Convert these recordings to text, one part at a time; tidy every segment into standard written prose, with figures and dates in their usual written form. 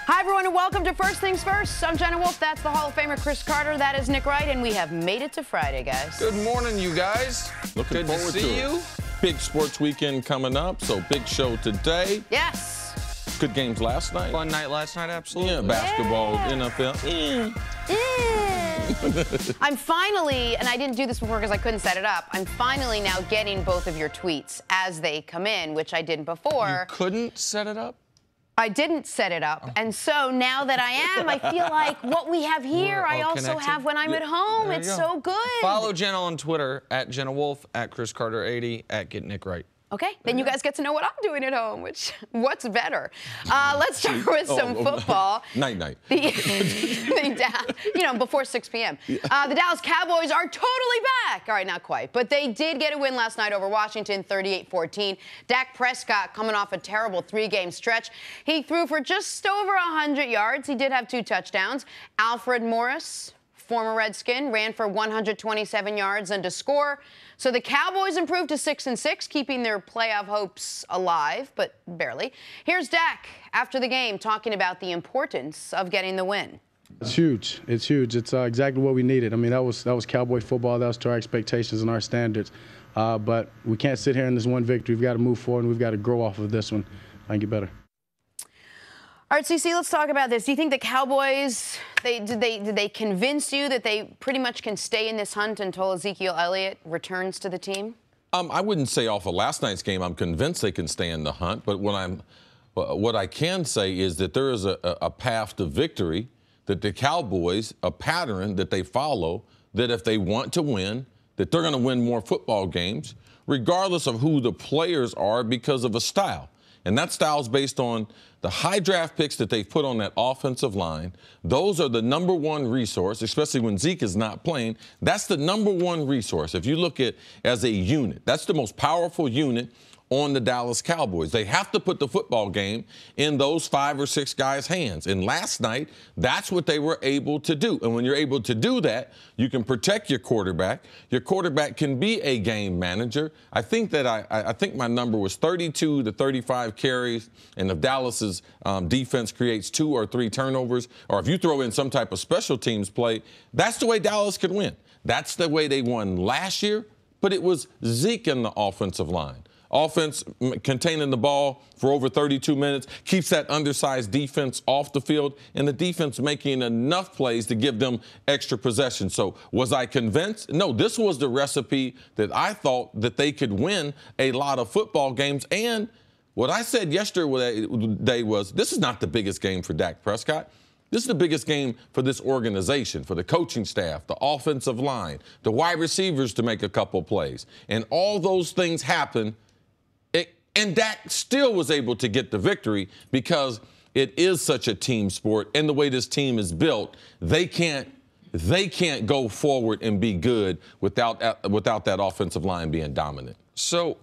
Hi, everyone, and welcome to First Things First. I'm Jenna Wolfe. That's the Hall of Famer Cris Carter. That is Nick Wright, and we have made it to Friday, guys. Good morning, you guys. Looking Good forward to see to you. it. Big sports weekend coming up, so big show today. Yes. Good games last night. Fun night last night, absolutely. Yeah, basketball, NFL. I'm finally, and I didn't do this before because I couldn't set it up, I'm finally now getting both of your tweets as they come in, which I didn't before. You couldn't set it up? I didn't set it up, and so now that I am, I feel like what we have here, I also connected. have when I'm at home. It's so good. Follow Jenna on Twitter, at Jenna Wolfe, at Cris Carter 80, at Get Nick Right. Okay, then you guys get to know what I'm doing at home, what's better. Let's start with some football. Night-night. Before 6 p.m. The Dallas Cowboys are totally back. All right, not quite, but they did get a win last night over Washington, 38-14. Dak Prescott coming off a terrible 3-game stretch. He threw for just over 100 yards. He did have 2 touchdowns. Alfred Morris, former Redskin, ran for 127 yards and a score. So the Cowboys improved to 6-6, keeping their playoff hopes alive, but barely. Here's Dak after the game talking about the importance of getting the win. It's huge. It's huge. It's exactly what we needed. I mean, that was Cowboy football. That was to our expectations and our standards. But we can't sit here in this one victory. We've got to move forward, and we've got to grow off of this one and get better. All right, CC, let's talk about this. Do you think the Cowboys, did they convince you that they pretty much can stay in this hunt until Ezekiel Elliott returns to the team? I wouldn't say off of last night's game I'm convinced they can stay in the hunt, but what I can say is that there is a path to victory, that the Cowboys, a pattern that they follow, that if they want to win, that they're going to win more football games, regardless of who the players are, because of a style. And that style is based on the high draft picks that they've put on that offensive line. Those are the number one resource, especially when Zeke is not playing. That's the number one resource. If you look at as a unit, that's the most powerful unit on the Dallas Cowboys. They have to put the football game in those 5 or 6 guys' hands. And last night, that's what they were able to do. And when you're able to do that, you can protect your quarterback. Your quarterback can be a game manager. I think that I think my number was 32 to 35 carries. And if Dallas's defense creates 2 or 3 turnovers, or if you throw in some type of special teams play, that's the way Dallas could win. That's the way they won last year. But it was Zeke in the offensive line. Offense containing the ball for over 32 minutes, keeps that undersized defense off the field, and the defense making enough plays to give them extra possession. So was I convinced? No, this was the recipe that I thought that they could win a lot of football games. And what I said yesterday was, this is not the biggest game for Dak Prescott. This is the biggest game for this organization, for the coaching staff, the offensive line, the wide receivers to make a couple plays. And all those things happen. And Dak still was able to get the victory because it is such a team sport, and the way this team is built, they can't go forward and be good without that offensive line being dominant. So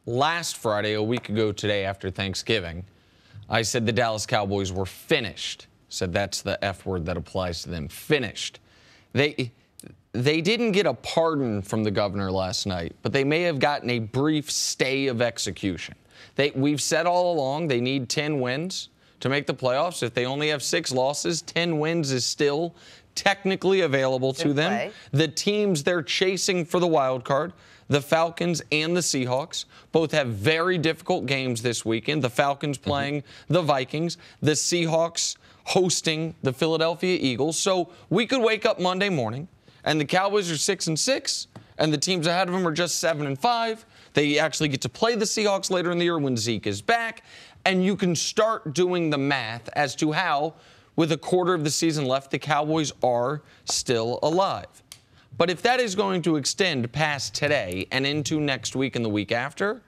last Friday, a week ago today after Thanksgiving, I said the Dallas Cowboys were finished. Said that's the F word that applies to them. Finished. They didn't get a pardon from the governor last night, but they may have gotten a brief stay of execution. We've said all along they need 10 wins to make the playoffs. If they only have 6 losses, 10 wins is still technically available to them. The teams they're chasing for the wild card, the Falcons and the Seahawks, both have very difficult games this weekend. The Falcons playing the Vikings, the Seahawks hosting the Philadelphia Eagles. So we could wake up Monday morning and the Cowboys are 6-6, and the teams ahead of them are just 7-5. They actually get to play the Seahawks later in the year when Zeke is back, and you can start doing the math as to how, with a quarter of the season left, the Cowboys are still alive. But if that is going to extend past today and into next week and the week after,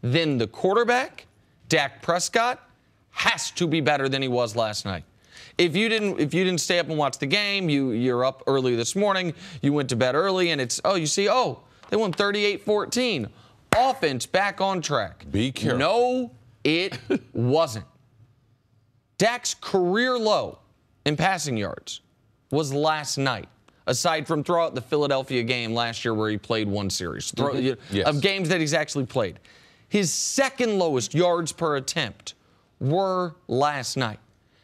then the quarterback, Dak Prescott, has to be better than he was last night. If you didn't stay up and watch the game, you're up early this morning, you went to bed early, and they won 38-14. Offense back on track. Be careful. No, it wasn't. Dak's career low in passing yards was last night, aside from throughout the Philadelphia game last year where he played one series of games that he's actually played. His second lowest yards per attempt were last night.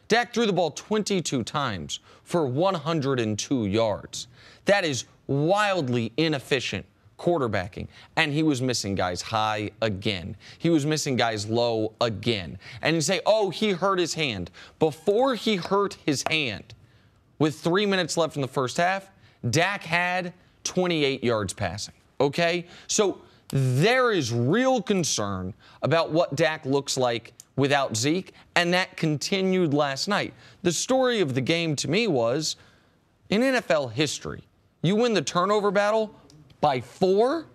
Dak threw the ball 22 times for 102 yards. That is wildly inefficient quarterbacking. And he was missing guys high again. He was missing guys low again. And you say, oh, he hurt his hand. Before he hurt his hand, with 3 minutes left in the first half, Dak had 28 yards passing. Okay? So there is real concern about what Dak looks like without Zeke, and that continued last night. The story of the game to me was, in NFL history, you win the turnover battle by 4,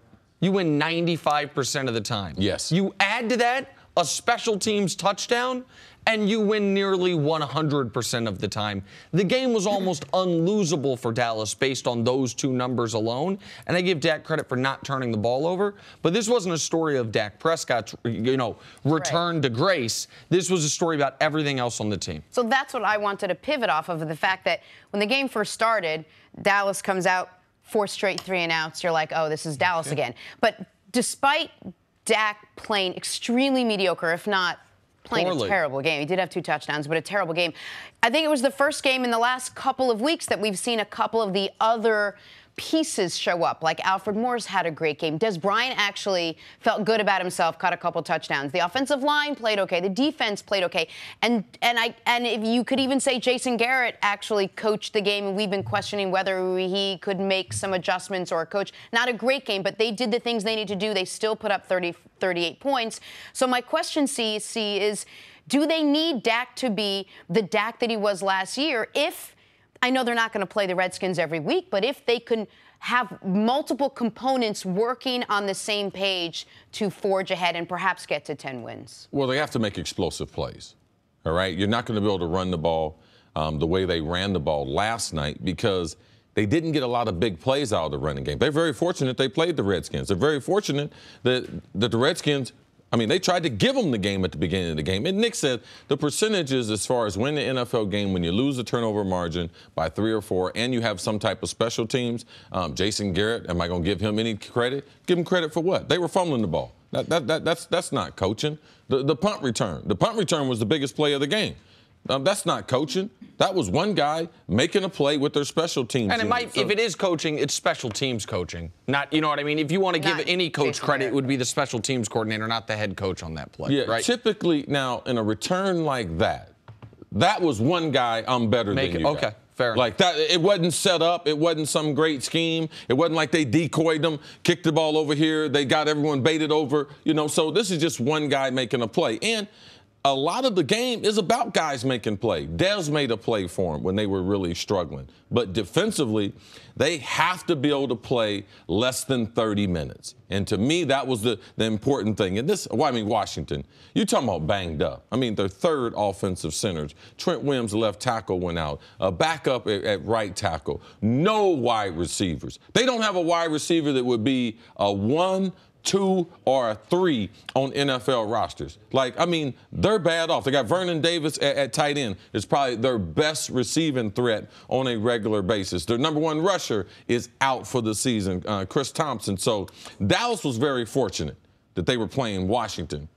you win 95% of the time. Yes. You add to that a special teams touchdown, and you win nearly 100% of the time. The game was almost unlosable for Dallas based on those two numbers alone, and I give Dak credit for not turning the ball over, but this wasn't a story of Dak Prescott's, return to grace. This was a story about everything else on the team. So that's what I wanted to pivot off of, the fact that when the game first started, Dallas comes out 4 straight 3-and-outs. You're like, oh, this is Dallas again. But despite Dak playing extremely mediocre, if not playing a terrible game. He did have 2 touchdowns, but a terrible game. I think it was the first game in the last couple of weeks that we've seen a couple of the other pieces show up. Like Alfred Morris had a great game. Des Bryant actually felt good about himself, caught a couple touchdowns. The offensive line played okay. The defense played okay. And if you could even say Jason Garrett actually coached the game, and we've been questioning whether he could make some adjustments or coach. Not a great game, but they did the things they need to do. They still put up 38 points. So my question, C, is do they need Dak to be the Dak that he was last year? If I know they're not going to play the Redskins every week, but if they can have multiple components working on the same page to forge ahead and perhaps get to 10 wins. Well, they have to make explosive plays, all right? You're not going to be able to run the ball the way they ran the ball last night because they didn't get a lot of big plays out of the running game. They're very fortunate they played the Redskins. They're very fortunate that the Redskins, they tried to give them the game at the beginning of the game. And Nick said the percentages as far as win the NFL game when you lose the turnover margin by 3 or 4 and you have some type of special teams, Jason Garrett, am I going to give him any credit? Give him credit for what? They were fumbling the ball. That's not coaching. The punt return. The punt return was the biggest play of the game. That's not coaching. That was one guy making a play with their special teams. And if it is coaching, it's special teams coaching. Not, you know what I mean? If you want to give any coach credit, it would be the special teams coordinator, not the head coach on that play. Yeah, right? Typically, now, in a return like that was one guy, I'm better than you. Okay, fair. Like that, it wasn't set up. It wasn't some great scheme. It wasn't like they decoyed them, kicked the ball over here. They got everyone baited over. So this is just one guy making a play. And a lot of the game is about guys making play. Dez made a play for him when they were really struggling. But defensively, they have to be able to play less than 30 minutes. And to me, that was the important thing. And Washington, you're talking about banged up. Their third offensive centers. Trent Williams, left tackle, went out. A backup at right tackle. No wide receivers. They don't have a wide receiver that would be a 1, 2, or a 3 on NFL rosters. They're bad off. They got Vernon Davis at tight end. It's probably their best receiving threat on a regular basis. Their number 1 rusher is out for the season, Cris Thompson. So Dallas was very fortunate that they were playing Washington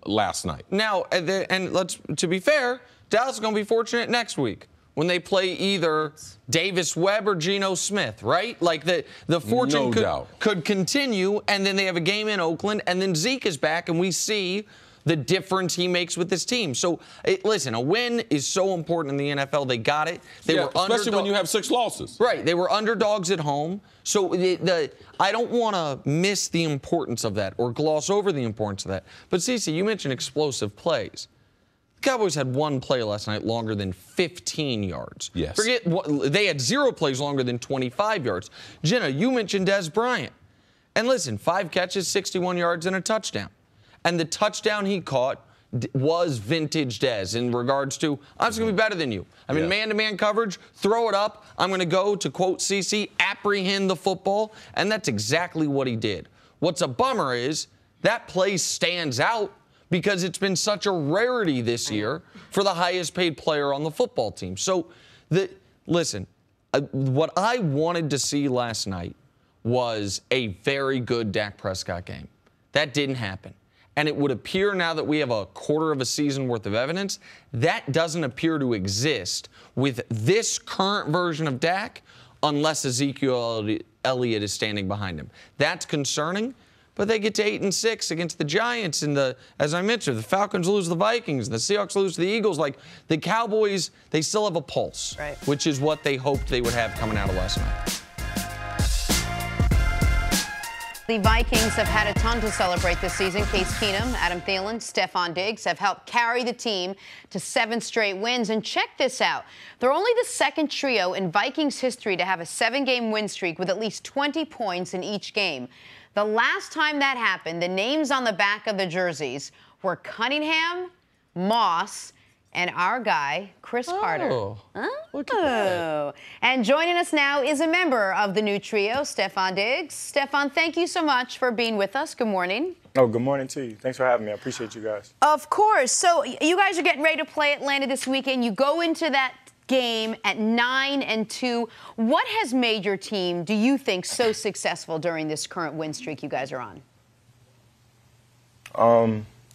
last night. Now, to be fair, Dallas is going to be fortunate next week when they play either Davis Webb or Geno Smith, right? Like the fortune could continue, and then they have a game in Oakland, and then Zeke is back, and we see the difference he makes with this team. So, listen, a win is so important in the NFL. They got it. They were especially when you have 6 losses. Right. They were underdogs at home. So I don't want to miss the importance of that or gloss over the importance of that. But, Cece, you mentioned explosive plays. The Cowboys had 1 play last night longer than 15 yards. Yes. They had 0 plays longer than 25 yards. Jenna, you mentioned Des Bryant. And listen, 5 catches, 61 yards, and a touchdown. And the touchdown he caught was vintage Des in regards to, I'm just going to be better than you. Man-to-man coverage, throw it up. I'm going to go, to quote CC, apprehend the football. And that's exactly what he did. What's a bummer is that play stands out because it's been such a rarity this year for the highest paid player on the football team. So, listen, what I wanted to see last night was a very good Dak Prescott game. That didn't happen. And it would appear now that we have a quarter of a season worth of evidence, that doesn't appear to exist with this current version of Dak unless Ezekiel Elliott is standing behind him. That's concerning, but they get to 8-6 against the Giants. And as I mentioned, the Falcons lose to the Vikings, the Seahawks lose to the Eagles. Like, the Cowboys, they still have a pulse, right, which is what they hoped they would have coming out of last night. The Vikings have had a ton to celebrate this season. Case Keenum, Adam Thielen, Stefon Diggs have helped carry the team to 7 straight wins. And check this out. They're only the second trio in Vikings history to have a 7-game win streak with at least 20 points in each game. The last time that happened, the names on the back of the jerseys were Cunningham, Moss, and our guy, Cris Carter. Look at that. And joining us now is a member of the new trio, Stefon Diggs. Stefon, thank you so much for being with us. Good morning. Oh, good morning to you. Thanks for having me. I appreciate you guys. Of course. So you guys are getting ready to play Atlanta this weekend. You go into that game at 9-2. What has made your team, do you think, so successful during this current win streak you guys are on?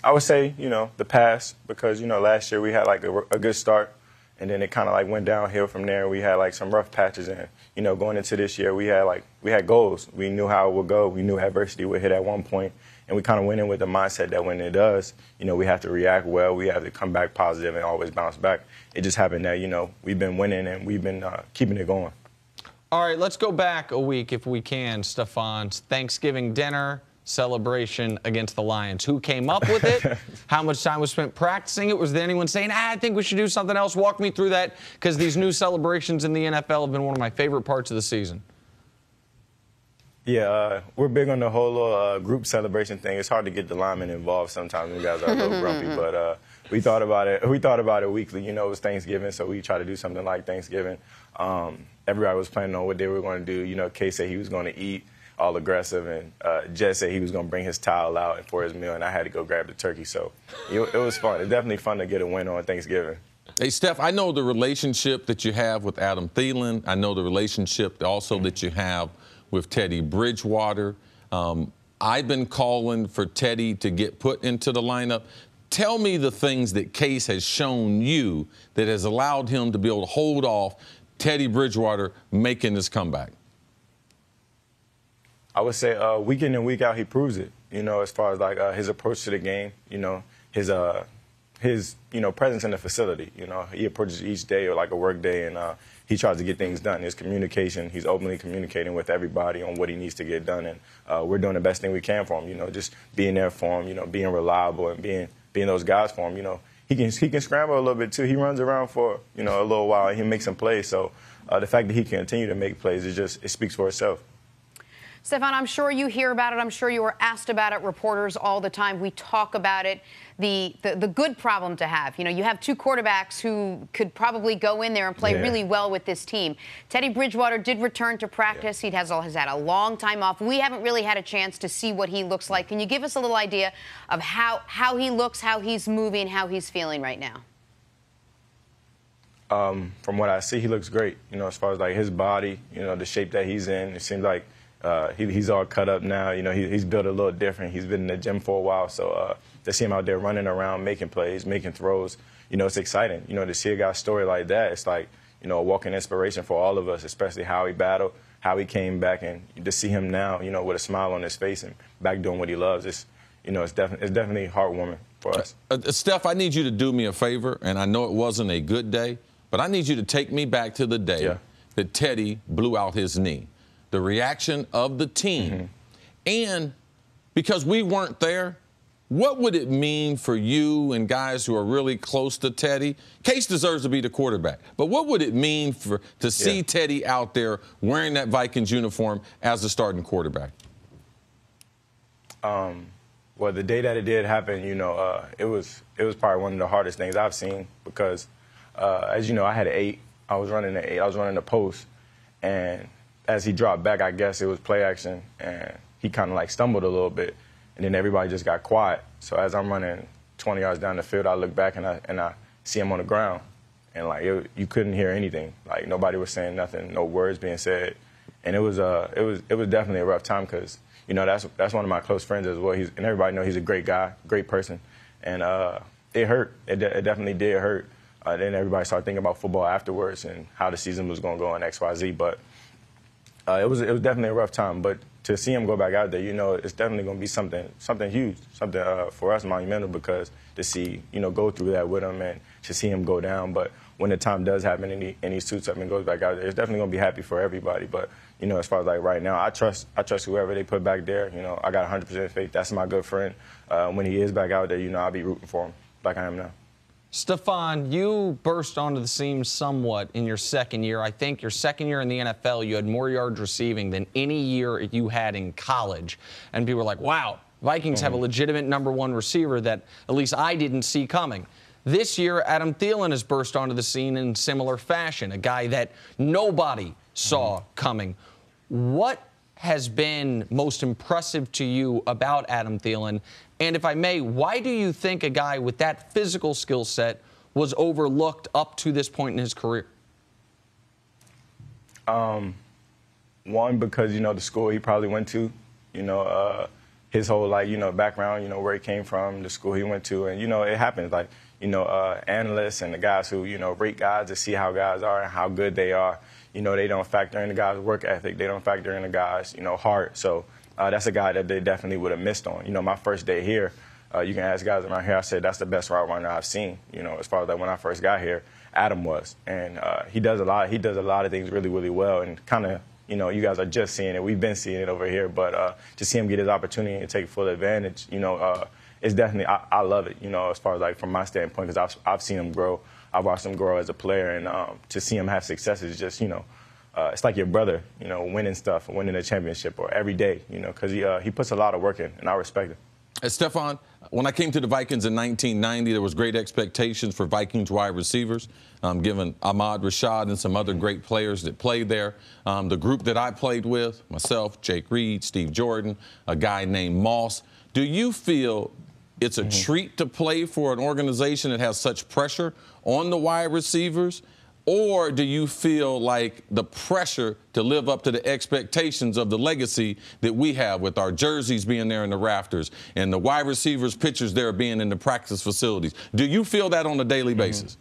I would say, the pass, because, last year we had like a good start, and then it kind of like went downhill from there. We had like some rough patches, and, going into this year, we had goals. We knew how it would go. We knew adversity would hit at one point, and we kind of went in with the mindset that when it does, we have to react well. We have to come back positive and always bounce back. It just happened that, we've been winning and we've been keeping it going. All right, let's go back a week if we can, Stefon. Thanksgiving dinner celebration against the Lions. Who came up with it? How much time was spent practicing it? Was there anyone saying, I think we should do something else? Walk me through that, because these new celebrations in the NFL have been one of my favorite parts of the season. Yeah, we're big on the whole group celebration thing. It's hard to get the linemen involved sometimes. You guys are a little grumpy, but we thought about it. We thought about it weekly. It was Thanksgiving, so we try to do something like Thanksgiving. Everybody was planning on what they were going to do. Case said he was going to eat all aggressive, and Jess said he was going to bring his towel out for his meal, and I had to go grab the turkey. So it was fun. It's definitely fun to get a win on Thanksgiving. Hey, Steph, I know the relationship that you have with Adam Thielen. I know the relationship also that you have with Teddy Bridgewater. I've been calling for Teddy to get put into the lineup. Tell me the things that Case has shown you that has allowed him to be able to hold off Teddy Bridgewater making this comeback. I would say week in and week out, he proves it, as far as like his approach to the game, his presence in the facility. He approaches each day like a work day, and he tries to get things done. His communication, he's openly communicating with everybody on what he needs to get done, and we're doing the best thing we can for him, just being there for him, being reliable and being those guys for him. He can scramble a little bit too. He runs around for, a little while, and he makes some plays. So the fact that he can continue to make plays, it speaks for itself. Stefon, I'm sure you hear about it. I'm sure you are asked about it. Reporters all the time. We talk about it. The good problem to have. You have 2 quarterbacks who could probably go in there and play really well with this team. Teddy Bridgewater did return to practice. He has had a long time off. We haven't really had a chance to see what he looks like. Can you give us a little idea of how he looks, how he's moving, how he's feeling right now? From what I see, he looks great. As far as like his body, the shape that he's in, it seems like he's all cut up now. He's built a little different. He's been in the gym for a while. So to see him out there running around, making plays, making throws, it's exciting. To see a guy's story like that, it's like, a walking inspiration for all of us, especially how he battled, how he came back, and to see him now, with a smile on his face and back doing what he loves. It's definitely heartwarming for us. Steph, I need you to do me a favor, and I know it wasn't a good day, but I need you to take me back to the day that Teddy blew out his knee. The reaction of the team. And because we weren't there, what would it mean for you and guys who are really close to Teddy? Case deserves to be the quarterback, but what would it mean to see Teddy out there wearing that Vikings uniform as the starting quarterback? Well, the day that it did happen, it was probably one of the hardest things I've seen because, as you know, I had an 8. I was running the 8. I was running the post, and as he dropped back, I guess it was play action, and he kind of like stumbled a little bit, and then everybody just got quiet. So as I'm running 20 yards down the field, I look back and I see him on the ground, and like you couldn't hear anything. Like nobody was saying nothing, no words being said, and it was definitely a rough time because you know, that's one of my close friends as well. And everybody knows he's a great guy, great person. And it hurt. It definitely did hurt. Then everybody started thinking about football afterwards and how the season was going to go in XYZ. But it was definitely a rough time. But to see him go back out there, you know, it's definitely going to be something huge, something for us monumental, because to see, you know, go through that with him and to see him go down. But when the time does happen and he suits up and goes back out there, it's definitely going to be happy for everybody. But, you know, as far as like right now, I trust whoever they put back there. You know, I got 100% faith. That's my good friend. When he is back out there, you know, I'll be rooting for him like I am now. Stefon, you burst onto the scene somewhat in your second year. I think your second year in the NFL, you had more yards receiving than any year you had in college. And people were like, wow, Vikings have a legitimate #1 receiver that at least I didn't see coming. This year, Adam Thielen has burst onto the scene in similar fashion, a guy that nobody saw coming. What has been most impressive to you about Adam Thielen? And if I may, why do you think a guy with that physical skill set was overlooked up to this point in his career? One, because, you know, the school he probably went to, you know, his whole, like, you know, background, you know, where he came from, the school he went to. And, you know, it happens. Like, you know, analysts and the guys who, you know, rate guys to see how guys are and how good they are, you know, they don't factor in the guys' work ethic. They don't factor in the guys', you know, heart. So that's a guy that they definitely would have missed on. You know, my first day here, you can ask guys around here, I said that's the best route runner I've seen, you know, as far as like when I first got here, Adam was. And he does a lot of things really, really well. And kind of, you know, you guys are just seeing it. We've been seeing it over here. But to see him get his opportunity and take full advantage, you know, it's definitely, I love it, you know, as far as like from my standpoint, because I've seen him grow. I've watched him grow as a player. And to see him have success is just, you know, it's like your brother, you know, winning stuff, winning a championship, or every day, you know, because he puts a lot of work in, and I respect it. Stefon, when I came to the Vikings in 1990, there was great expectations for Vikings wide receivers, given Ahmad Rashad and some other great players that played there. The group that I played with, myself, Jake Reed, Steve Jordan, a guy named Moss. Do you feel it's a treat to play for an organization that has such pressure on the wide receivers? Or do you feel like the pressure to live up to the expectations of the legacy that we have with our jerseys being there in the rafters and the wide receivers' pictures there being in the practice facilities? Do you feel that on a daily basis?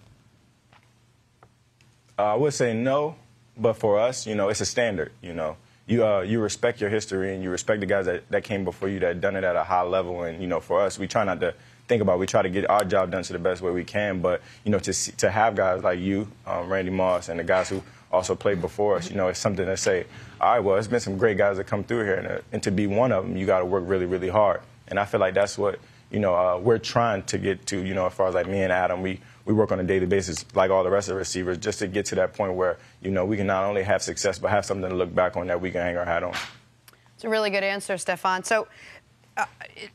I would say no, but for us, you know, it's a standard, you know. You respect your history and you respect the guys that came before you that done it at a high level. And, you know, for us, we try not to think about it. We try to get our job done to the best way we can. But, you know, to have guys like you, Randy Moss, and the guys who also played before us, you know, it's something to say, all right, well, it's been some great guys that come through here. And to be one of them, you got to work really, really hard. And I feel like that's what, you know, we're trying to get to, you know, as far as like me and Adam, we work on a daily basis like all the rest of the receivers just to get to that point where, you know, we can not only have success but have something to look back on that we can hang our hat on. It's a really good answer, Stefon. So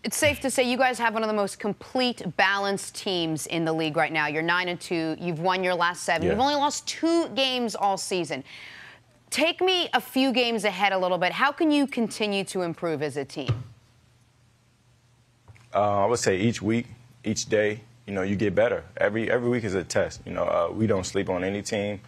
it's safe to say you guys have one of the most complete, balanced teams in the league right now. You're 9-2. You've won your last 7. Yeah. You've only lost 2 games all season. Take me a few games ahead a little bit. How can you continue to improve as a team? I would say each week, each day, you know, you get better. Every week is a test. You know, we don't sleep on any team.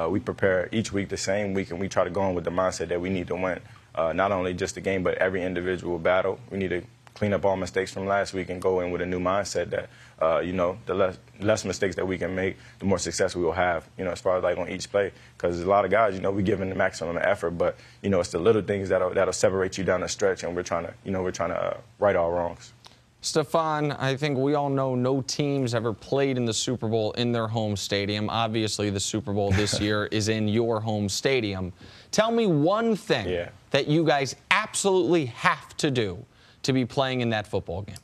We prepare each week the same week, and we try to go in with the mindset that we need to win. Not only just the game, but every individual battle. We need to clean up all mistakes from last week and go in with a new mindset that, you know, the less mistakes that we can make, the more success we will have, you know, as far as like on each play. Because a lot of guys, you know, we give them the maximum effort, but, you know, it's the little things that'll separate you down the stretch, and we're trying to right all wrongs. Stefon, I think we all know no team's ever played in the Super Bowl in their home stadium. Obviously, the Super Bowl this year is in your home stadium. Tell me one thing that you guys absolutely have to do to be playing in that football game.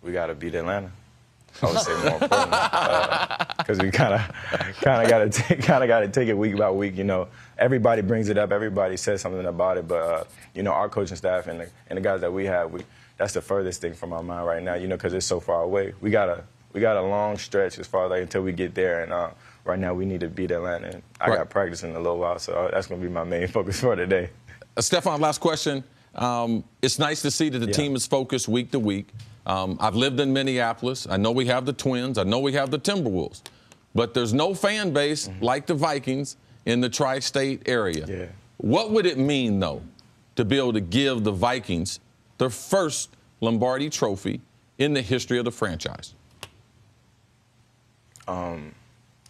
We got to beat Atlanta. I would say more important, because we kind of got to take it week by week. You know, everybody brings it up, everybody says something about it, but you know, our coaching staff and the guys that we have, that's the furthest thing from our mind right now. You know, because it's so far away. We got a long stretch as far as like until we get there, and right now we need to beat Atlanta. And I got practice in a little while, so that's going to be my main focus for today. Stefon, last question. It's nice to see that the team is focused week to week. I've lived in Minneapolis. I know we have the Twins. I know we have the Timberwolves. But there's no fan base like the Vikings in the tri-state area. What would it mean, though, to be able to give the Vikings their first Lombardi trophy in the history of the franchise?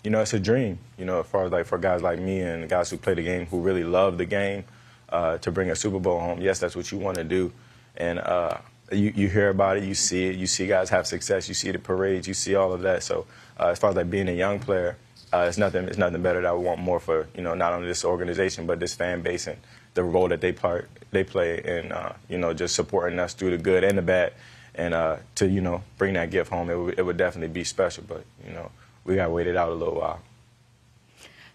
You know, it's a dream, you know, as far as like for guys like me and the guys who play the game, who really love the game, to bring a Super Bowl home. Yes, that's what you want to do. And you hear about it, you see it, you see guys have success, you see the parades, you see all of that. So as far as like being a young player, it's nothing better that I would want more for, you know, not only this organization, but this fan base and the role that they play in, you know, just supporting us through the good and the bad. And to, you know, bring that gift home, it would definitely be special. But, you know, we got to wait it out a little while.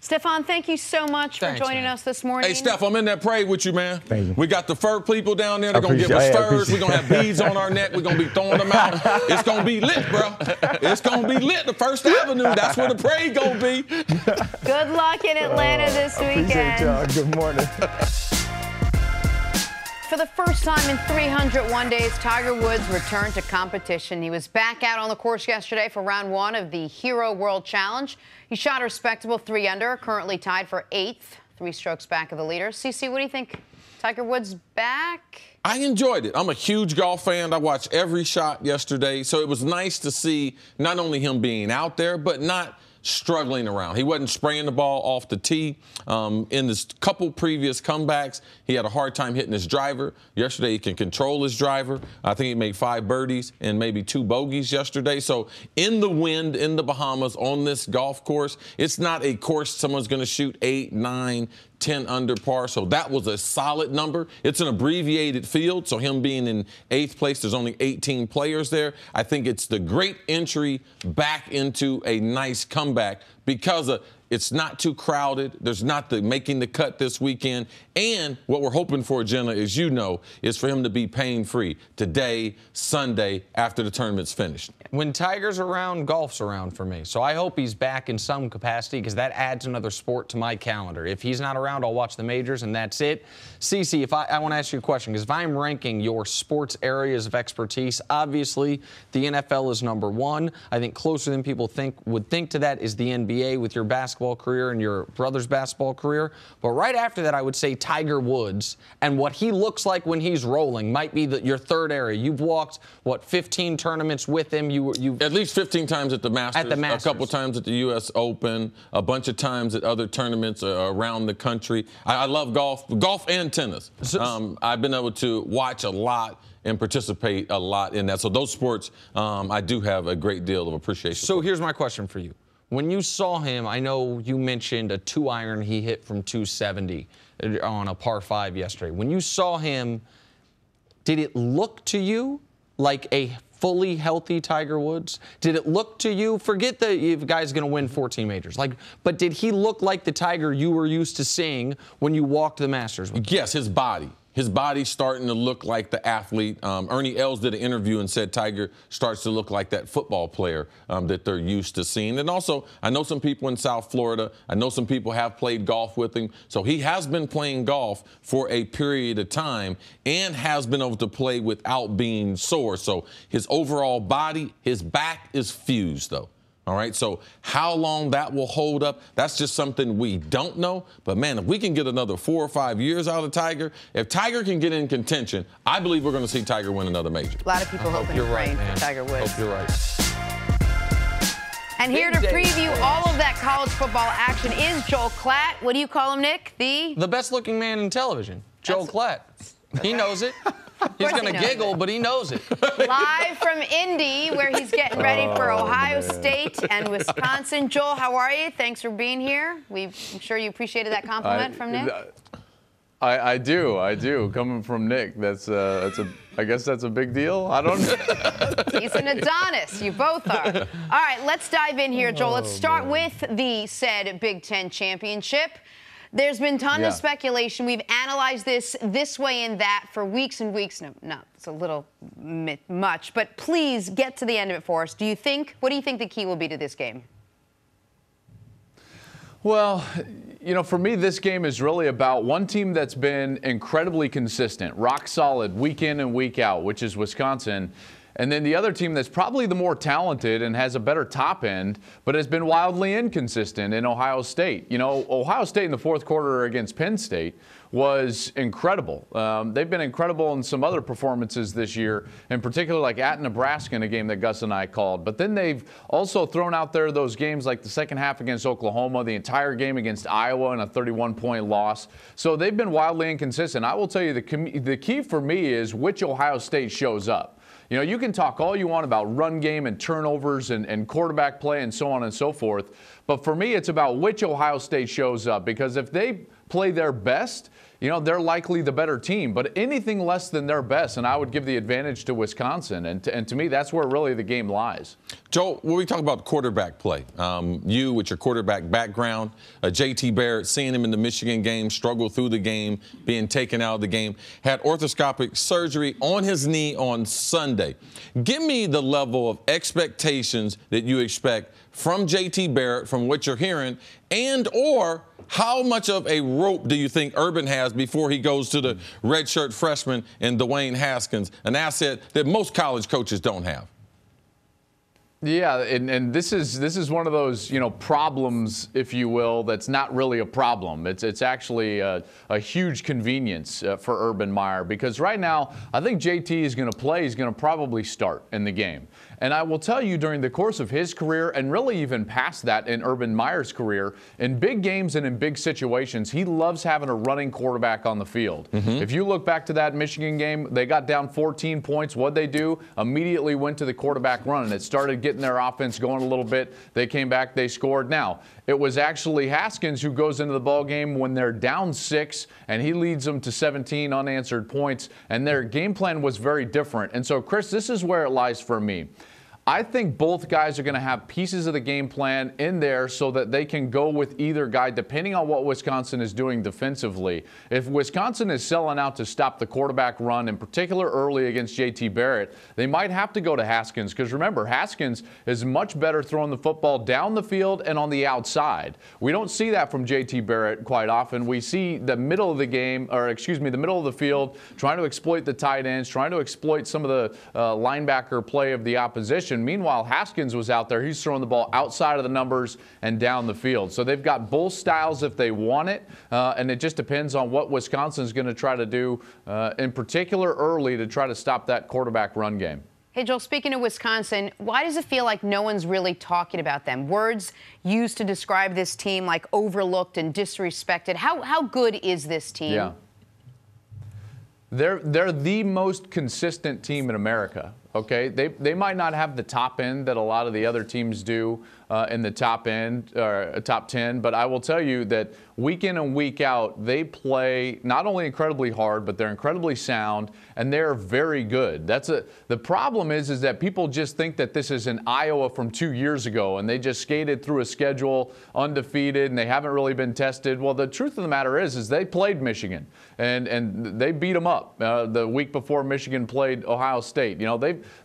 Stefon, thank you so much for joining us this morning. Hey, Steph, I'm in that parade with you, man. Thank you. We got the fur people down there. They're going to give us furs. We're going to have beads on our neck. We're going to be throwing them out. It's going to be lit, bro. It's going to be lit. The First Avenue, that's where the parade going to be. Good luck in Atlanta this weekend. Appreciate y'all. Good morning. For the first time in 301 days, Tiger Woods returned to competition. He was back out on the course yesterday for round 1 of the Hero World Challenge. He shot a respectable 3 under, currently tied for 8th, 3 strokes back of the leader. CC, what do you think? Tiger Woods back? I enjoyed it. I'm a huge golf fan. I watched every shot yesterday, so it was nice to see not only him being out there, but not struggling around. He wasn't spraying the ball off the tee. In this couple previous comebacks, he had a hard time hitting his driver. Yesterday, he can control his driver. I think he made 5 birdies and maybe 2 bogeys yesterday. So in the wind, in the Bahamas, on this golf course, it's not a course someone's going to shoot 8, 9, 10 under par, so that was a solid number. It's an abbreviated field, so him being in 8th place, there's only 18 players there. I think it's the great entry back into a nice comeback because it's not too crowded. There's not the making the cut this weekend. And what we're hoping for, Jenna, as you know, is for him to be pain-free today, Sunday, after the tournament's finished. When Tiger's around, golf's around for me. So I hope he's back in some capacity because that adds another sport to my calendar. If he's not around, I'll watch the majors, and that's it. Cece, if I want to ask you a question, because if I'm ranking your sports areas of expertise, obviously the NFL is number 1. I think closer than people would think to that is the NBA with your basketball career and your brother's basketball career. But right after that, I would say Tiger Woods and what he looks like when he's rolling might be your 3rd area. You've walked, 15 tournaments with him. You've at least 15 times at the Masters, a couple times at the U.S. Open, a bunch of times at other tournaments around the country. I love golf and tennis. I've been able to watch a lot and participate a lot in that. So those sports, I do have a great deal of appreciation. So here's my question for you. When you saw him, I know you mentioned a 2-iron he hit from 270 on a par 5 yesterday. When you saw him, did it look to you like a fully healthy Tiger Woods? Did it look to you, forget the guy's going to win 14 majors, but did he look like the Tiger you were used to seeing when you walked the Masters with him? Yes, his body. His body's starting to look like the athlete. Ernie Els did an interview and said Tiger starts to look like that football player that they're used to seeing. And also, I know some people in South Florida. I know some people have played golf with him. So he has been playing golf for a period of time and has been able to play without being sore. So his overall body, his back is fused, though. All right, so how long that will hold up, that's just something we don't know. But, man, if we can get another 4 or 5 years out of Tiger, if Tiger can get in contention, I believe we're going to see Tiger win another major. A lot of people hoping and praying for Tiger Woods. Hope you're right. And here to preview all of that college football action is Joel Klatt. What do you call him, Nick? The best-looking man in television, Joel Klatt. He knows it. He's going to giggle, but he knows it. Live from Indy, where he's getting ready for Ohio State and Wisconsin. Joel, how are you? Thanks for being here. I'm sure you apprecited that compliment from Nick. I do. Coming from Nick, I guess that's a big deal. I don't know. He's an Adonis. You both are. All right, let's dive in here, Joel. Let's start with the said Big Ten championship. There's been tons of speculation. We've analyzed this way and that for weeks and weeks. No, it's a little much, but please get to the end of it for us. What do you think the key will be to this game? Well, for me, this game is really about one team that's been incredibly consistent, rock solid, week in and week out, which is Wisconsin. And then the other team that's probably the more talented and has a better top end, but has been wildly inconsistent in Ohio State. Ohio State in the fourth quarter against Penn State was incredible. They've been incredible in some other performances this year, in particular like at Nebraska in a game that Gus and I called. But then they've also thrown out there those games like the second half against Oklahoma, the entire game against Iowa in a 31-point loss. So they've been wildly inconsistent. I will tell you the key for me is which Ohio State shows up. You know, you can talk all you want about run game and turnovers and quarterback play and so on and so forth. But for me, it's about which Ohio State shows up, because if they play their best, you know, they're likely the better team. But anything less than their best, and I would give the advantage to Wisconsin. And to me, that's where really the game lies. Joe, when we talk about quarterback play, you with your quarterback background, J.T. Barrett, seeing him in the Michigan game, struggle through the game, being taken out of the game, had orthoscopic surgery on his knee on Sunday. Give me the level of expectations that you expect from J.T. Barrett, from what you're hearing, and or how much of a rope do you think Urban has before he goes to the redshirt freshman and Dwayne Haskins, an asset that most college coaches don't have? Yeah, and this is one of those, you know, problems, if you will, that's not really a problem. It's actually a huge convenience for Urban Meyer, because right now I think JT is going to play. He's going to probably start in the game. And I will tell you, during the course of his career, and really even past that in Urban Meyer's career, in big games and in big situations, he loves having a running quarterback on the field. If you look back to that Michigan game, they got down 14 points. What'd they do? Immediately went to the quarterback run, and it started getting their offense going a little bit. They came back, they scored. Now, it was actually Haskins who goes into the ball game when they're down 6, and he leads them to 17 unanswered points, and their game plan was very different. And so, Chris, this is where it lies for me. I think both guys are going to have pieces of the game plan in there so that they can go with either guy depending on what Wisconsin is doing defensively. If Wisconsin is selling out to stop the quarterback run, in particular early against J.T. Barrett, they might have to go to Haskins, because remember, Haskins is much better throwing the football down the field and on the outside. We don't see that from J.T. Barrett quite often. We see the middle of the game, or excuse me, the middle of the field, trying to exploit the tight ends, trying to exploit some of the linebacker play of the opposition. Meanwhile, Haskins was out there. He's throwing the ball outside of the numbers and down the field. So they've got both styles if they want it, and it just depends on what Wisconsin's going to try to do, in particular early, to try to stop that quarterback run game. Hey, Joel, speaking of Wisconsin, why does it feel like no one's really talking about them? Words used to describe this team like overlooked and disrespected. How good is this team? Yeah. They're the most consistent team in America. Okay, they might not have the top end that a lot of the other teams do in the top end or top 10, but I will tell you that week in and week out, they play not only incredibly hard, but they're incredibly sound, and they're very good. The problem is that people just think that this is an Iowa from 2 years ago, and they just skated through a schedule undefeated, and they haven't really been tested. Well, the truth of the matter is they played Michigan, and they beat them up the week before Michigan played Ohio State. You know,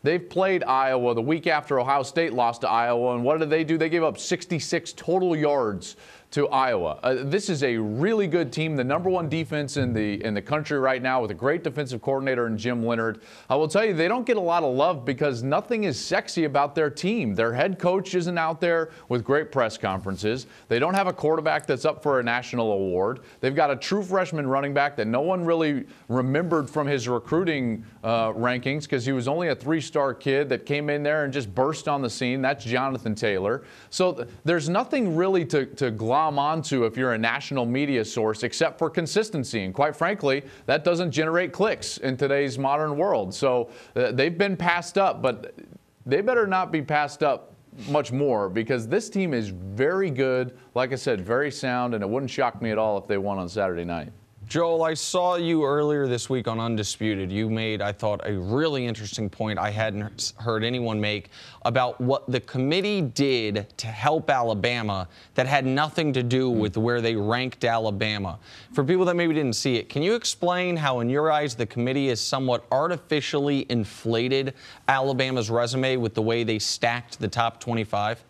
they've played Iowa the week after Ohio State lost to Iowa, and what did they do? They gave up 66 total yards to Iowa. This is a really good team, the #1 defense in the country right now, with a great defensive coordinator in Jim Leonhard. I will tell you, they don't get a lot of love because nothing is sexy about their team. Their head coach isn't out there with great press conferences. They don't have a quarterback that's up for a national award. They've got a true freshman running back that no one really remembered from his recruiting rankings, because he was only a 3-star kid that came in there and just burst on the scene. That's Jonathan Taylor. So there's nothing really to glom onto if you're a national media source, except for consistency. And quite frankly, that doesn't generate clicks in today's modern world. So they've been passed up, but they better not be passed up much more, because this team is very good, like I said, very sound, and it wouldn't shock me at all if they won on Saturday night. Joel, I saw you earlier this week on Undisputed. You made, I thought, a really interesting point I hadn't heard anyone make about what the committee did to help Alabama that had nothing to do with where they ranked Alabama. For people that maybe didn't see it, can you explain how, in your eyes, the committee has somewhat artificially inflated Alabama's resume with the way they stacked the top 25?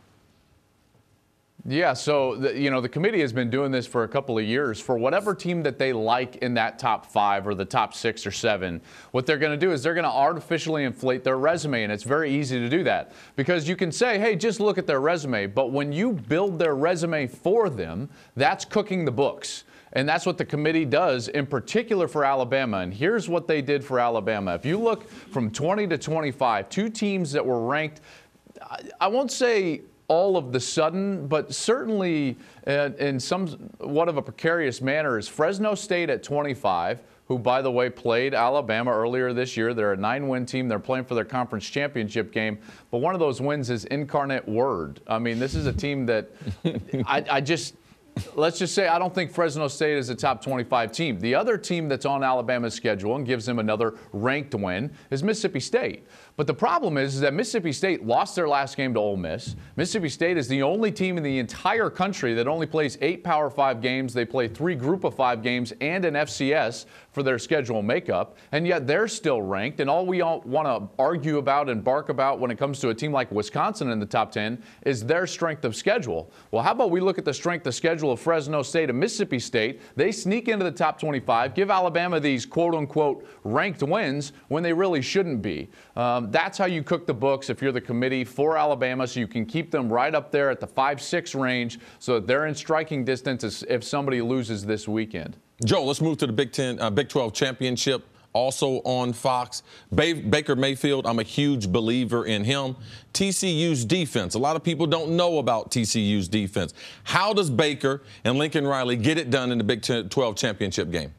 Yeah, so the committee has been doing this for a couple of years. For whatever team that they like in that top 5 or the top 6 or 7, what they're going to do is they're going to artificially inflate their resume, and it's very easy to do that, because you can say, hey, just look at their resume, but when you build their resume for them, that's cooking the books. And that's what the committee does, in particular for Alabama. And here's what they did for Alabama. If you look from 20 to 25, two teams that were ranked, I won't say all of the sudden, but certainly in somewhat of a precarious manner, is Fresno State at 25, who, by the way, played Alabama earlier this year. They're a 9-win team. They're playing for their conference championship game. But one of those wins is Incarnate Word. I mean, this is a team that let's just say I don't think Fresno State is a top 25 team. The other team that's on Alabama's schedule and gives them another ranked win is Mississippi State. But the problem is that Mississippi State lost their last game to Ole Miss. Mississippi State is the only team in the entire country that only plays 8 Power 5 games. They play 3 Group of 5 games and an FCS for their schedule makeup, and yet they're still ranked. And all we all want to argue about and bark about when it comes to a team like Wisconsin in the top 10 is their strength of schedule. Well, how about we look at the strength of schedule of Fresno State and Mississippi State? They sneak into the top 25, give Alabama these quote-unquote ranked wins when they really shouldn't be. That's how you cook the books if you're the committee for Alabama, so you can keep them right up there at the 5-6 range so that they're in striking distance if somebody loses this weekend. Joe, let's move to the Big 12 championship, also on Fox. Baker Mayfield, I'm a huge believer in him. TCU's defense, a lot of people don't know about TCU's defense. How does Baker and Lincoln Riley get it done in the Big 12 championship game?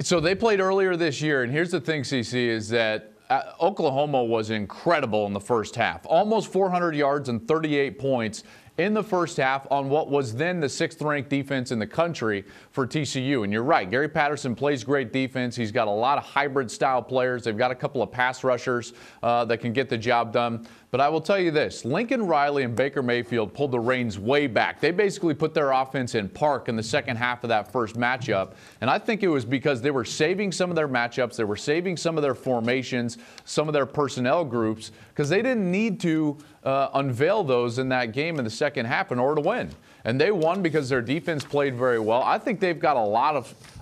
So they played earlier this year, and here's the thing, CC, is that Oklahoma was incredible in the first half. Almost 400 yards and 38 points in the first half on what was then the 6th-ranked defense in the country for TCU. And you're right, Gary Patterson plays great defense. He's got a lot of hybrid-style players. They've got a couple of pass rushers that can get the job done. But I will tell you this, Lincoln Riley and Baker Mayfield pulled the reins way back. They basically put their offense in park in the second half of that first matchup. And I think it was because they were saving some of their matchups. They were saving some of their formations, some of their personnel groups, because they didn't need to unveil those in that game in the second half in order to win. And they won because their defense played very well. I think they've got a lot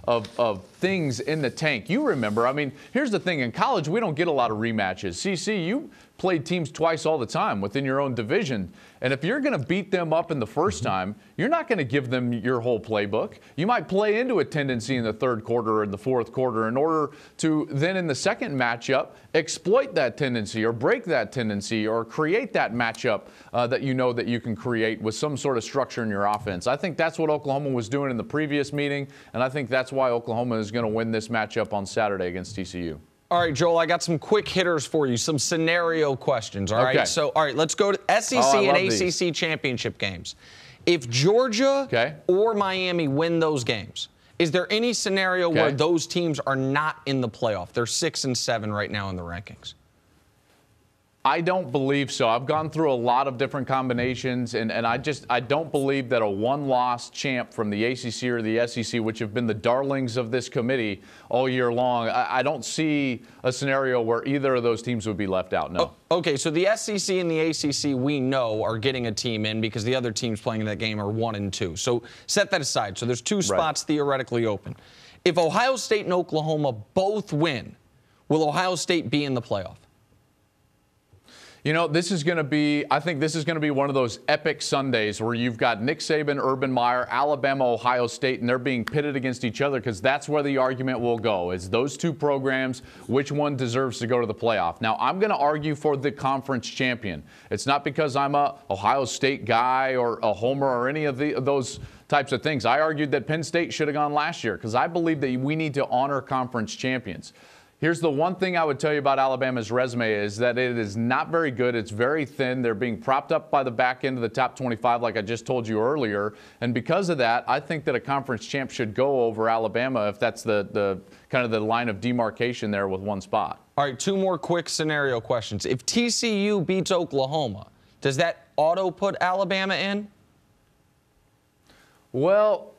of things in the tank. You remember, I mean, here's the thing. In college, we don't get a lot of rematches. CC, you played teams twice all the time within your own division. And if you're going to beat them up in the first time, you're not going to give them your whole playbook. You might play into a tendency in the third quarter or in the fourth quarter in order to then in the second matchup exploit that tendency or break that tendency or create that matchup that you know that you can create with some sort of structure in your offense. I think that's what Oklahoma was doing in the previous meeting, and I think that's why Oklahoma is going to win this matchup on Saturday against TCU. All right, Joel, I got some quick hitters for you, some scenario questions, all right? So, all right, let's go to SEC and ACC championship games. If Georgia or Miami win those games, is there any scenario where those teams are not in the playoff? They're 6 and 7 right now in the rankings. I don't believe so. I've gone through a lot of different combinations, and I don't believe that a one-loss champ from the ACC or the SEC, which have been the darlings of this committee all year long, I don't see a scenario where either of those teams would be left out, no. Okay, so the SEC and the ACC we know are getting a team in because the other teams playing in that game are 1 and 2. So set that aside. So there's 2 spots theoretically open. If Ohio State and Oklahoma both win, will Ohio State be in the playoff? You know, this is going to be, I think this is going to be one of those epic Sundays where you've got Nick Saban, Urban Meyer, Alabama, Ohio State, and they're being pitted against each other because that's where the argument will go, is those 2 programs, which one deserves to go to the playoff. Now, I'm going to argue for the conference champion. It's not because I'm a Ohio State guy or a homer or any of those types of things. I argued that Penn State should have gone last year because I believe that we need to honor conference champions. Here's the one thing I would tell you about Alabama's resume is that it is not very good. It's very thin. They're being propped up by the back end of the top 25, like I just told you earlier. And because of that, I think that a conference champ should go over Alabama if that's the kind of the line of demarcation there with one spot. All right, 2 more quick scenario questions. If TCU beats Oklahoma, does that auto put Alabama in? Well,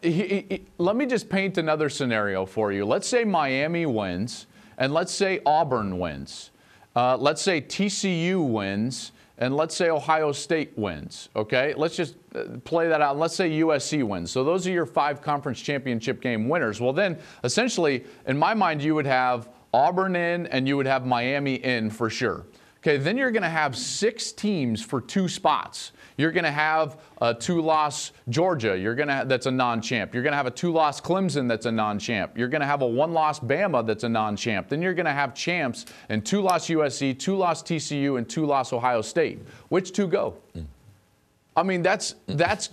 let me just paint another scenario for you. Let's say Miami wins. And let's say Auburn wins. Let's say TCU wins. And let's say Ohio State wins. Okay? Let's just play that out. Let's say USC wins. So those are your 5 conference championship game winners. Well, then, essentially, in my mind, you would have Auburn in and you would have Miami in for sure. Okay, then you're going to have 6 teams for 2 spots. You're going to have a 2-loss Georgia. That's a non-champ. You're going to have a 2-loss Clemson that's a non-champ. You're going to have a 1-loss Bama that's a non-champ. Then you're going to have champs and 2-loss USC, 2-loss TCU, and 2-loss Ohio State. Which 2 go? I mean, that's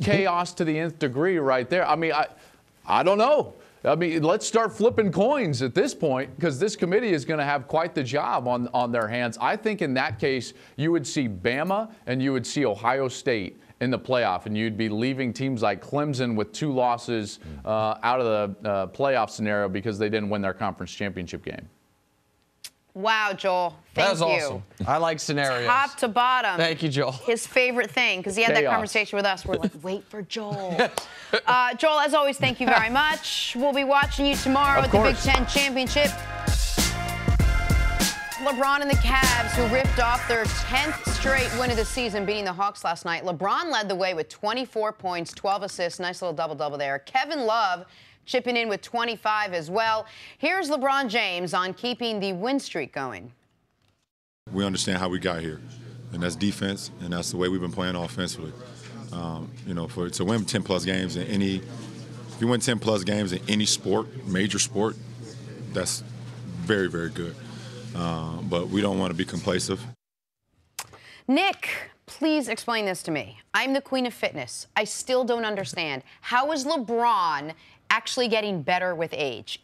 chaos to the nth degree right there. I mean, I don't know. I mean, let's start flipping coins at this point, because this committee is going to have quite the job on their hands. I think in that case, you would see Bama and you would see Ohio State in the playoff, and you'd be leaving teams like Clemson with 2 losses out of the playoff scenario because they didn't win their conference championship game. Wow, Joel. Thank you. That was awesome. I like scenarios. Top to bottom. Thank you, Joel. His favorite thing, because he had that conversation with us. We're like, wait for Joel. Joel, as always, thank you very much. We'll be watching you tomorrow at the Big Ten Championship. LeBron and the Cavs, who ripped off their 10th straight win of the season, beating the Hawks last night. LeBron led the way with 24 points, 12 assists. Nice little double-double there. Kevin Love chipping in with 25 as well. Here's LeBron James on keeping the win streak going. We understand how we got here, and that's defense, and that's the way we've been playing offensively. You know, to win 10-plus games in if you win 10-plus games in any sport, major sport, that's very, very good. But we don't want to be complacent. Nick, please explain this to me. I'm the queen of fitness. I still don't understand. How is LeBron actually getting better with age?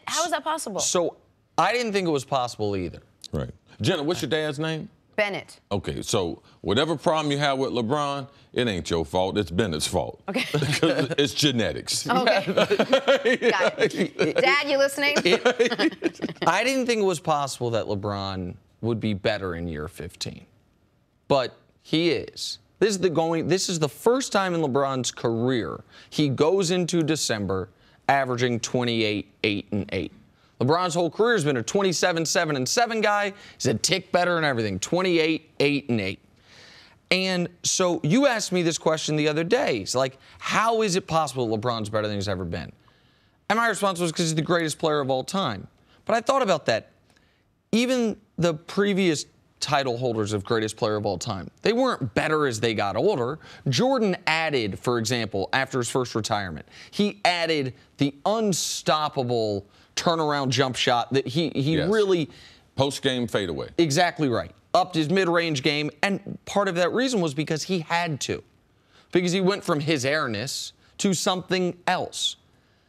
How is that possible? So I didn't think it was possible either. Right. Jenna, what's your dad's name? Bennett. Okay, so whatever problem you have with LeBron, it ain't your fault. It's Bennett's fault. Okay. It's genetics. Okay. Got it. Dad, you listening? I didn't think it was possible that LeBron would be better in year 15, but he is. This is the first time in LeBron's career he goes into December averaging 28, 8, and 8. LeBron's whole career has been a 27, 7, and 7 guy. He's a tick better in everything, 28, 8, and 8. And so you asked me this question the other day. It's like, how is it possible that LeBron's better than he's ever been? And my response was because he's the greatest player of all time. But I thought about that. Even the previous title holders of greatest player of all time, they weren't better as they got older. Jordan added, for example, after his first retirement, he added the unstoppable turnaround jump shot that he Yes. really... Post-game fadeaway. Exactly right. Upped his mid-range game, and part of that reason was because he had to. Because he went from his airness to something else.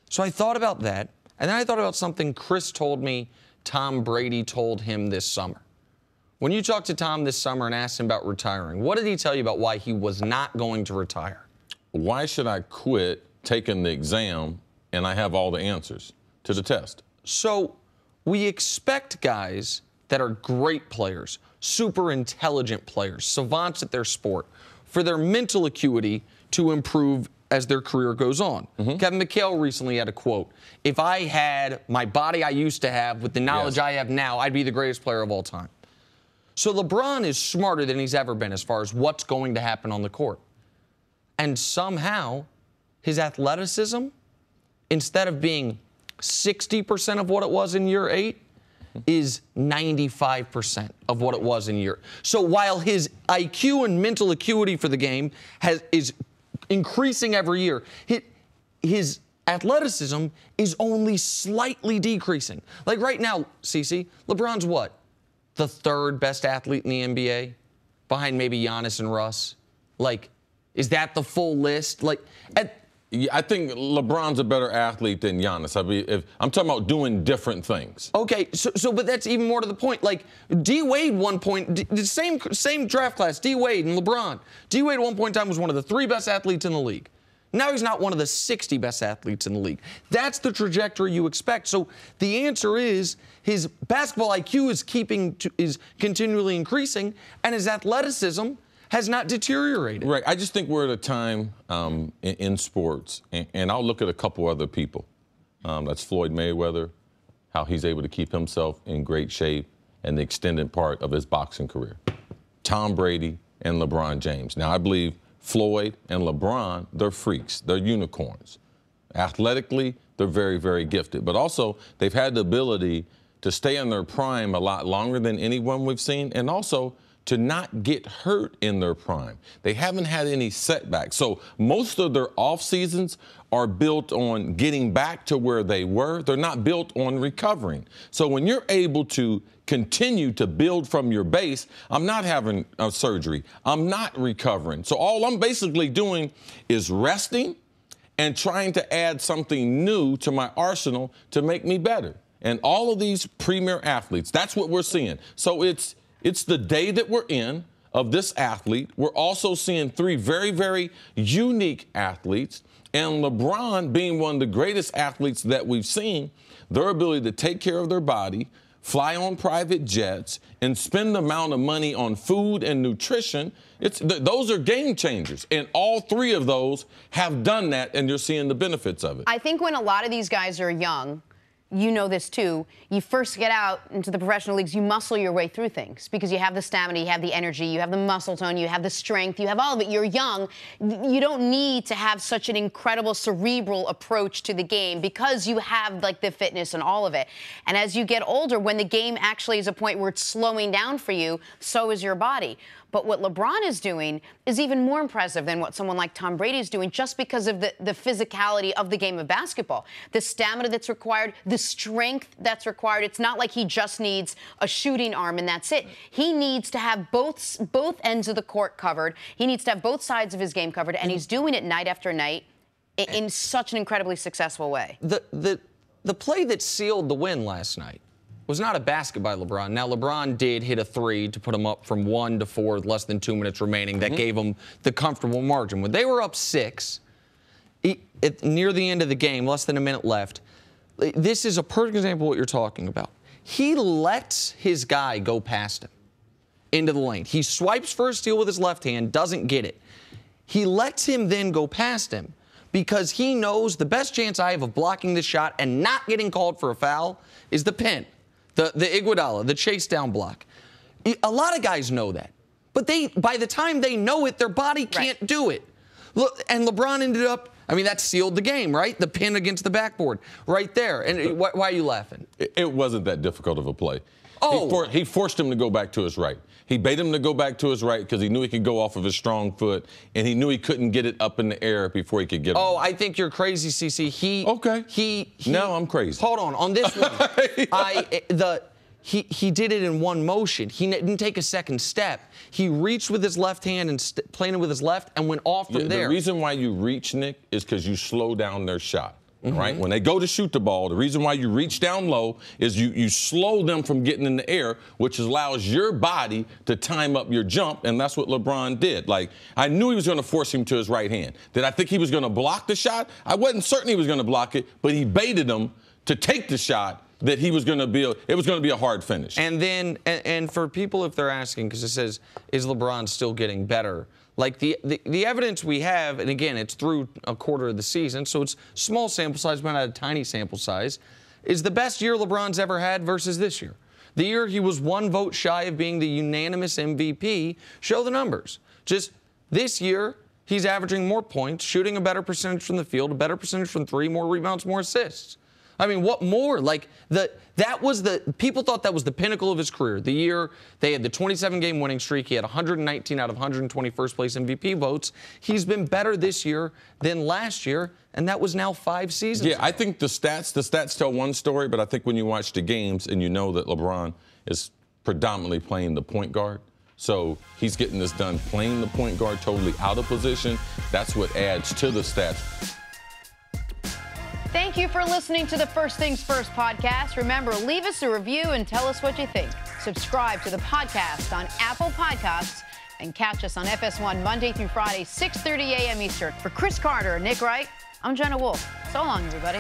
So I thought about that, and then I thought about something Cris told me Tom Brady told him this summer. When you talked to Tom this summer and asked him about retiring, what did he tell you about why he was not going to retire? Why should I quit taking the exam and I have all the answers to the test? So we expect guys that are great players, super intelligent players, savants at their sport, for their mental acuity to improve as their career goes on. Kevin McHale recently had a quote, "If I had my body I used to have with the knowledge I have now, I'd be the greatest player of all time." So LeBron is smarter than he's ever been as far as what's going to happen on the court. And somehow, his athleticism, instead of being 60% of what it was in year 8, is 95% of what it was in year. So while his IQ and mental acuity for the game is increasing every year, his athleticism is only slightly decreasing. Like right now, Cece, LeBron's what? The 3rd best athlete in the NBA, behind maybe Giannis and Russ. Like, is that the full list? Like, I think LeBron's a better athlete than Giannis. I mean, if I'm talking about doing different things. Okay, but that's even more to the point. Like, D Wade, the same draft class, D Wade and LeBron. D Wade at one point in time was one of the 3 best athletes in the league. Now he's not one of the 60 best athletes in the league. That's the trajectory you expect. So the answer is his basketball IQ is continually increasing, and his athleticism has not deteriorated. Right. I just think we're at a time in sports, and I'll look at a couple other people. That's Floyd Mayweather, how he's able to keep himself in great shape, and the extended part of his boxing career. Tom Brady and LeBron James. Now, I believe Floyd and LeBron, they're freaks. They're unicorns. Athletically, they're very, very gifted. But also, they've had the ability to stay in their prime a lot longer than anyone we've seen, and also to not get hurt in their prime. They haven't had any setbacks. So most of their off seasons are built on getting back to where they were. They're not built on recovering. So when you're able to continue to build from your base, I'm not having a surgery. I'm not recovering. So all I'm basically doing is resting and trying to add something new to my arsenal to make me better. And all of these premier athletes, that's what we're seeing. So it's the day that we're in of this athlete. We're also seeing three very, very unique athletes. And LeBron, being one of the greatest athletes that we've seen, their ability to take care of their body, fly on private jets, and spend the amount of money on food and nutrition, those are game changers. And all three of those have done that, and you're seeing the benefits of it. I think when a lot of these guys are young, you know this too, you first get out into the professional leagues, you muscle your way through things because you have the stamina, you have the energy, you have the muscle tone, you have the strength, you have all of it. You're young. You don't need to have such an incredible cerebral approach to the game because you have like the fitness and all of it. And as you get older, when the game actually is a point where it's slowing down for you, so is your body. But what LeBron is doing is even more impressive than what someone like Tom Brady is doing just because of the physicality of the game of basketball. The stamina that's required, the strength that's required. It's not like he just needs a shooting arm and that's it. He needs to have both ends of the court covered. He needs to have both sides of his game covered, and he's doing it night after night in such an incredibly successful way. The play that sealed the win last night was not a basket by LeBron. Now, LeBron did hit a three to put him up from 1 to 4 with less than 2 minutes remaining. That gave him the comfortable margin. When they were up 6, near the end of the game, less than a minute left, this is a perfect example of what you're talking about. He lets his guy go past him into the lane. He swipes for a steal with his left hand, doesn't get it. He lets him then go past him because he knows the best chance I have of blocking this shot and not getting called for a foul is the pin. The Iguodala, the chase down block. A lot of guys know that. But by the time they know it, their body can't do it. Look, and LeBron ended up, I mean, that sealed the game, right? The pin against the backboard right there. And why are you laughing? It wasn't that difficult of a play. Oh. He forced him to go back to his right. He bait him to go back to his right because he knew he could go off of his strong foot, and he knew he couldn't get it up in the air before he could get it. Oh, I think you're crazy, CC. Okay. Now I'm crazy. Hold on this one, he did it in one motion. He didn't take a second step. He reached with his left hand and planted with his left and went off from there. The reason why you reach, Nick, is because you slow down their shot. Right? When they go to shoot the ball, the reason why you reach down low is you slow them from getting in the air, which allows your body to time up your jump, and that's what LeBron did. Like, I knew he was going to force him to his right hand. Did I think he was going to block the shot? I wasn't certain he was going to block it, but he baited him to take the shot that he was going to be, it was going to be a hard finish. And then, and for people, if they're asking, because it says, is LeBron still getting better? Like the evidence we have, and again, it's through a quarter of the season, so it's small sample size, but not a tiny sample size, is the best year LeBron's ever had versus this year. The year he was 1 vote shy of being the unanimous MVP, show the numbers. Just this year, he's averaging more points, shooting a better percentage from the field, a better percentage from 3, more rebounds, more assists. I mean, what more? Like, people thought that was the pinnacle of his career. The year they had the 27-game winning streak. He had 119 out of 120 first-place MVP votes. He's been better this year than last year, and that was now 5 seasons ago. I think the stats tell one story, but I think when you watch the games and you know that LeBron is predominantly playing the point guard, so he's getting this done playing the point guard totally out of position, that's what adds to the stats. Thank you for listening to the First Things First podcast. Remember, leave us a review and tell us what you think. Subscribe to the podcast on Apple Podcasts and catch us on FS1 Monday through Friday, 6:30 a.m. Eastern. For Cris Carter and Nick Wright, I'm Jenna Wolfe. So long, everybody.